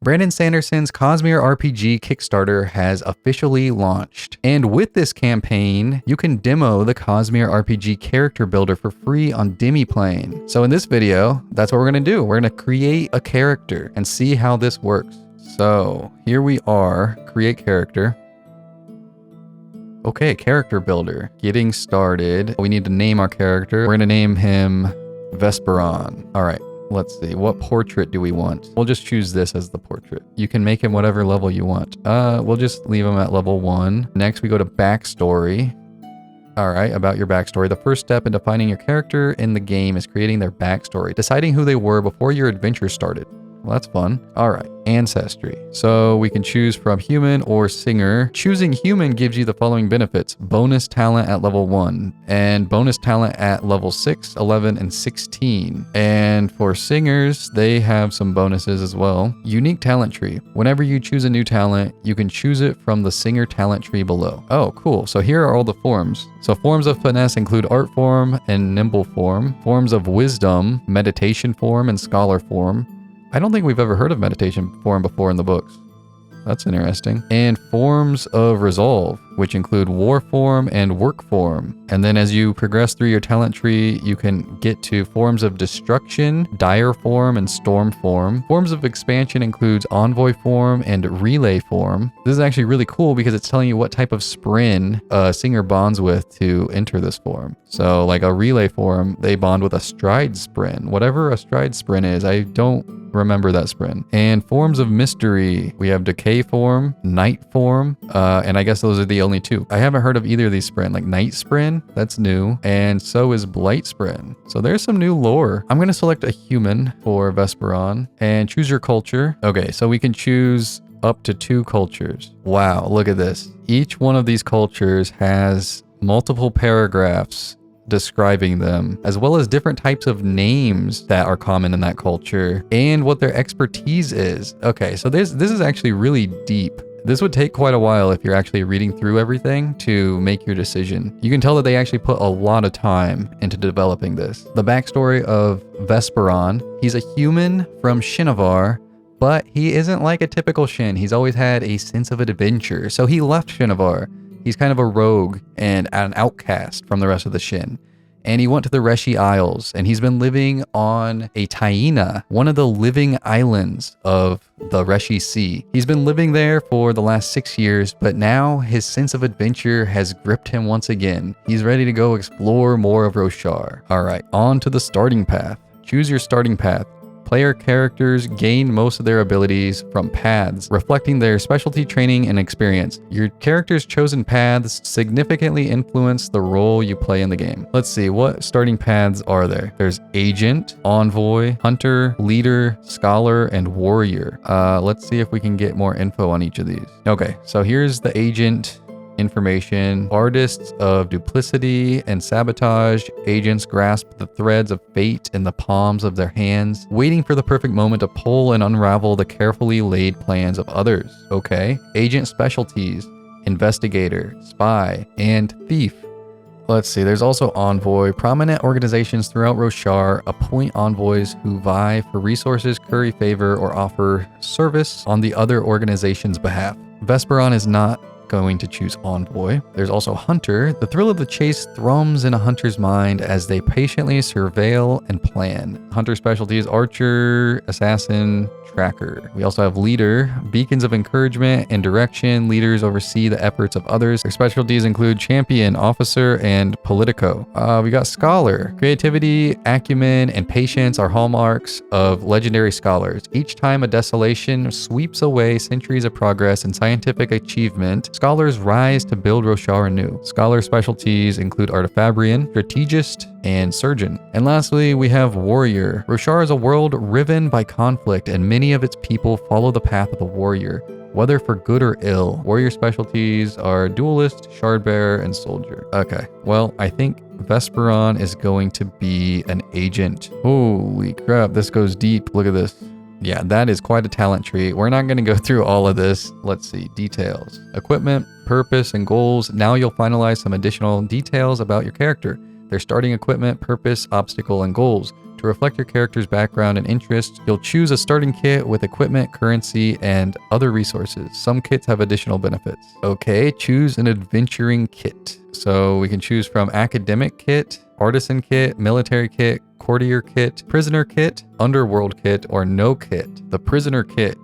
Brandon Sanderson's Cosmere RPG Kickstarter has officially launched. And with this campaign, you can demo the Cosmere RPG character builder for free on Demiplane. So in this video, that's what we're gonna do. We're gonna create a character and see how this works. So here we are, create character. Okay, character builder, getting started. We need to name our character. We're gonna name him Vesperon. All right, let's see, what portrait do we want? We'll just choose this as the portrait. You can make him whatever level you want. We'll just leave him at level 1. Next, we go to backstory. All right, about your backstory. The first step in defining your character in the game is creating their backstory, deciding who they were before your adventure started. Well, that's fun. All right, ancestry. So we can choose from human or singer. Choosing human gives you the following benefits: bonus talent at level 1 and bonus talent at level 6, 11, and 16. And for singers, they have some bonuses as well. Unique talent tree. Whenever you choose a new talent, you can choose it from the singer talent tree below. Oh, cool. So here are all the forms. So forms of finesse include art form and nimble form, forms of wisdom, meditation form, and scholar form. I don't think we've ever heard of meditation form before in the books. That's interesting. And forms of resolve, which include war form and work form. And then as you progress through your talent tree, you can get to forms of destruction, dire form, and storm form. Forms of expansion includes envoy form and relay form. This is actually really cool because it's telling you what type of sprin a singer bonds with to enter this form. So like a relay form, they bond with a stride sprin. Whatever a stride sprin is, I don't remember that sprin. And forms of mystery, we have decay form, night form, and I guess those are the only two. I haven't heard of either of these sprin, like night sprin, that's new, and so is blight sprin. So there's some new lore. I'm gonna select a human for Vesperon and choose your culture. Okay, so we can choose up to 2 cultures. Wow, look at this. Each one of these cultures has multiple paragraphs describing them, as well as different types of names that are common in that culture and what their expertise is. Okay, so this is actually really deep. This would take quite a while if you're actually reading through everything to make your decision. You can tell that they actually put a lot of time into developing this. The backstory of Vesperon: he's a human from Shinovar, but he isn't like a typical Shin. He's always had a sense of adventure, so he left Shinovar. He's kind of a rogue and an outcast from the rest of the Shin. And he went to the Reshi Isles, and he's been living on a Tai-na, one of the living islands of the Reshi Sea. He's been living there for the last 6 years, but now his sense of adventure has gripped him once again. He's ready to go explore more of Roshar. All right, on to the starting path. Choose your starting path. Player characters gain most of their abilities from paths, reflecting their specialty training and experience. Your character's chosen paths significantly influence the role you play in the game. Let's see, what starting paths are there? There's Agent, Envoy, Hunter, Leader, Scholar, and Warrior. Let's see if we can get more info on each of these. Okay, so here's the Agent information. Artists of duplicity and sabotage. Agents grasp the threads of fate in the palms of their hands, waiting for the perfect moment to pull and unravel the carefully laid plans of others. Okay. Agent specialties: investigator, spy, and thief. Let's see, there's also Envoy. Prominent organizations throughout Roshar appoint envoys who vie for resources, curry favor, or offer service on the other organization's behalf. Vesperon is not going to choose Envoy. There's also Hunter. The thrill of the chase thrums in a hunter's mind as they patiently surveil and plan. Hunter specialties: archer, assassin, tracker. We also have Leader. Beacons of encouragement and direction. Leaders oversee the efforts of others. Their specialties include champion, officer, and politico. We got Scholar. Creativity, acumen, and patience are hallmarks of legendary scholars. Each time a desolation sweeps away centuries of progress and scientific achievement, scholars rise to build Roshar anew. Scholar specialties include Artifabrian, Strategist, and Surgeon. And lastly, we have Warrior. Roshar is a world riven by conflict, and many of its people follow the path of the warrior, whether for good or ill. Warrior specialties are Duelist, Shardbearer, and Soldier. Okay, well, I think Vesperon is going to be an agent. Holy crap, this goes deep. Look at this. Yeah, that is quite a talent tree. We're not going to go through all of this. Let's see, details. Equipment, purpose, and goals. Now you'll finalize some additional details about your character. Their starting equipment, purpose, obstacle, and goals. To reflect your character's background and interests, you'll choose a starting kit with equipment, currency, and other resources. Some kits have additional benefits. Okay, choose an adventuring kit. So we can choose from academic kit, artisan kit, military kit, courtier kit, prisoner kit, underworld kit, or no kit. The prisoner kit.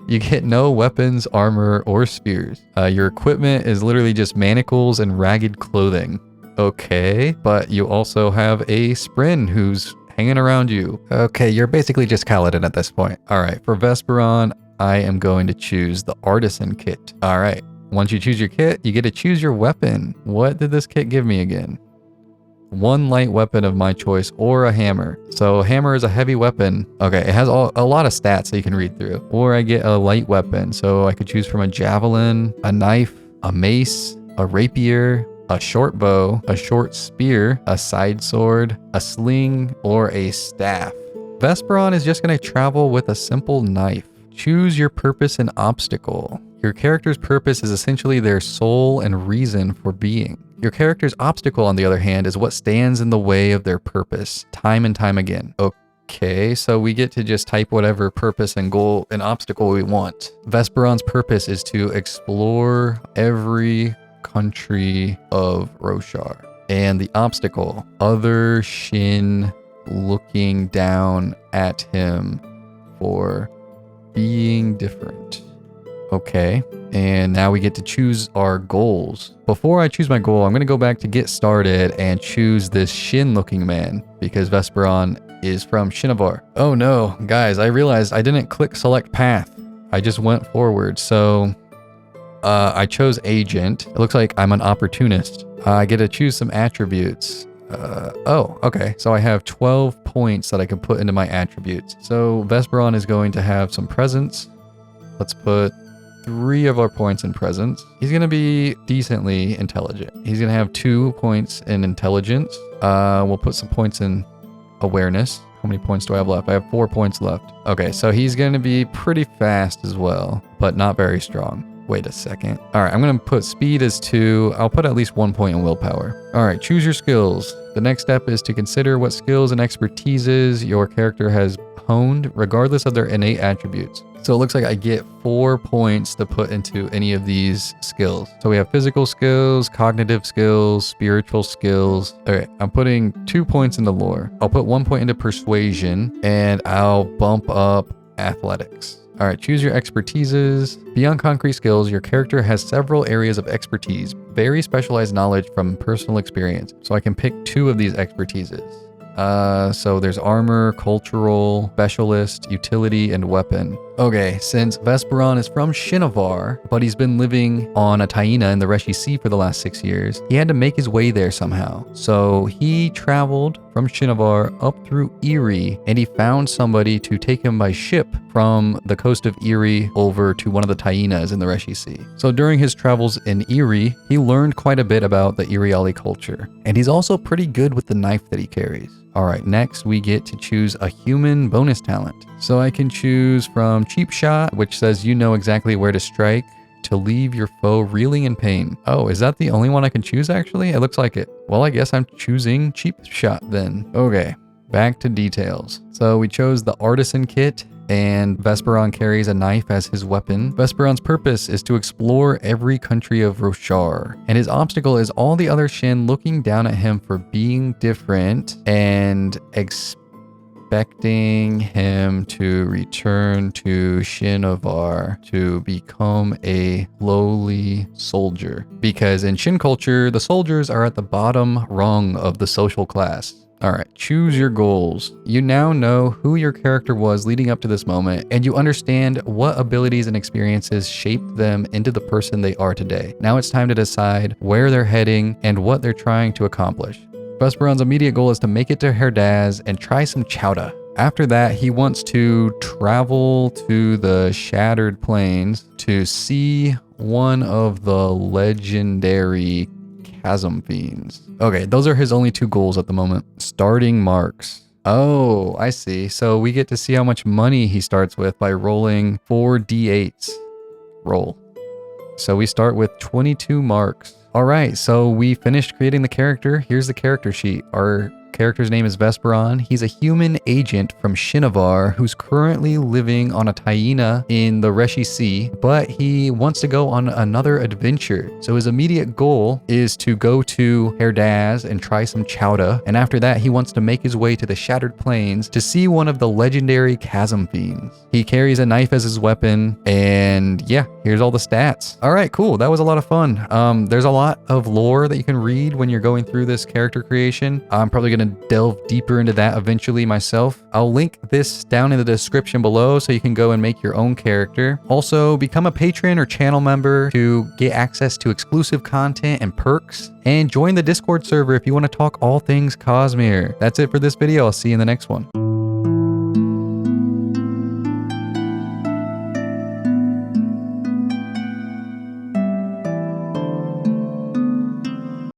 You get no weapons, armor, or spears. Your equipment is literally just manacles and ragged clothing. Okay, but you also have a Sprin who's hanging around you. Okay, you're basically just Kaladin at this point. All right, for Vesperon, I am going to choose the Artisan kit. All right, once you choose your kit, you get to choose your weapon. What did this kit give me again? One light weapon of my choice or a hammer. So hammer is a heavy weapon. Okay, it has a lot of stats that you can read through. Or I get a light weapon. So I could choose from a javelin, a knife, a mace, a rapier, a short bow, a short spear, a side sword, a sling, or a staff. Vesperon is just going to travel with a simple knife. Choose your purpose and obstacle. Your character's purpose is essentially their soul and reason for being. Your character's obstacle, on the other hand, is what stands in the way of their purpose, time and time again. Okay, so we get to just type whatever purpose and goal and obstacle we want. Vesperon's purpose is to explore every country of Roshar. And the obstacle, other Shin looking down at him for being different. Okay, and now we get to choose our goals. Before I choose my goal, I'm going to go back to get started and choose this Shin looking man because Vesperon is from Shinovar. Oh no, guys, I realized I didn't click select path. I just went forward. So I chose agent. It looks like I'm an opportunist. I get to choose some attributes. Oh, okay. So I have 12 points that I can put into my attributes. So Vesperon is going to have some presence. Let's put 3 of our points in presence. He's going to be decently intelligent. He's going to have 2 points in intelligence. We'll put some points in awareness. How many points do I have left? I have 4 points left. Okay, so he's going to be pretty fast as well, but not very strong. Wait a second. All right, I'm going to put speed as 2. I'll put at least 1 point in willpower. All right, choose your skills. The next step is to consider what skills and expertises your character has honed, regardless of their innate attributes. So it looks like I get 4 points to put into any of these skills. So we have physical skills, cognitive skills, spiritual skills. Okay, I'm putting 2 points into lore. I'll put 1 point into persuasion, and I'll bump up athletics. All right, choose your expertises. Beyond concrete skills, your character has several areas of expertise, very specialized knowledge from personal experience. So I can pick 2 of these expertises. So there's armor, cultural, specialist, utility, and weapon. Okay, since Vesperon is from Shinovar, but he's been living on a Tai-na in the Reshi Sea for the last 6 years, he had to make his way there somehow. So he traveled from Shinovar up through Eerie, and he found somebody to take him by ship from the coast of Eerie over to one of the Tai-nas in the Reshi Sea. So during his travels in Eerie, he learned quite a bit about the Iriali culture, and he's also pretty good with the knife that he carries. All right, next we get to choose a human bonus talent. So I can choose from Cheap Shot, which says you know exactly where to strike, to leave your foe reeling in pain. Oh, is that the only one I can choose actually? It looks like it. Well, I guess I'm choosing Cheap Shot then. Okay, back to details. So we chose the Artisan kit, and Vesperon carries a knife as his weapon. Vesperon's purpose is to explore every country of Roshar, and his obstacle is all the other Shin looking down at him for being different and expecting him to return to Shinovar to become a lowly soldier. Because in Shin culture, the soldiers are at the bottom rung of the social class. All right, choose your goals. You now know who your character was leading up to this moment, and you understand what abilities and experiences shaped them into the person they are today. Now it's time to decide where they're heading and what they're trying to accomplish. Vesperon's immediate goal is to make it to Herdaz and try some chowda. After that, he wants to travel to the Shattered Plains to see one of the legendary Chasm Fiends. Okay, those are his only 2 goals at the moment. Starting marks. Oh, I see. So we get to see how much money he starts with by rolling 4 d8s. Roll. So we start with 22 marks. All right, so we finished creating the character. Here's the character sheet. Our Character's name is Vesperon. He's a human agent from Shinovar who's currently living on a Tai-na in the Reshi Sea, but he wants to go on another adventure. So his immediate goal is to go to Herdaz and try some chowda, and after that he wants to make his way to the Shattered Plains to see one of the legendary chasm fiends. He carries a knife as his weapon, and yeah, here's all the stats. All right, cool. That was a lot of fun. There's a lot of lore that you can read when you're going through this character creation. I'm probably going to delve deeper into that eventually myself. I'll link this down in the description below so you can go and make your own character. Also, become a patron or channel member to get access to exclusive content and perks, and join the Discord server if you want to talk all things Cosmere. That's it for this video. I'll see you in the next one.